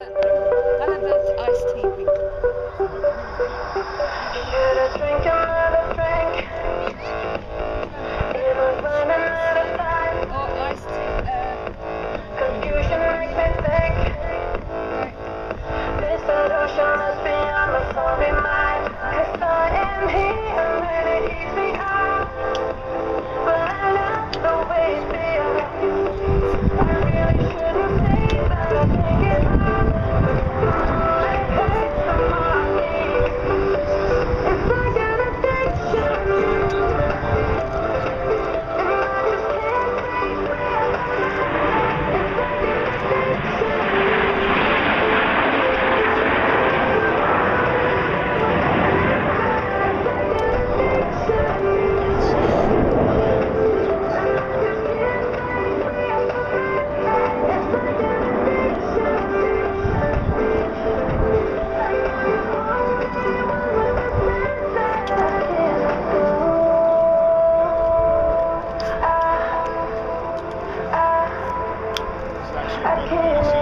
I'll have the iced tea, please. Should I drink another drink? It'll run another time. Or iced tea. Confusion makes me think. This solution must be on my sorry mind. 'Cause I am here and it eats me up. But I love the way it feels. I really shouldn't say that I can't get up. I hate the morning. It's like an addiction. And I just can't take it. It's like an I can't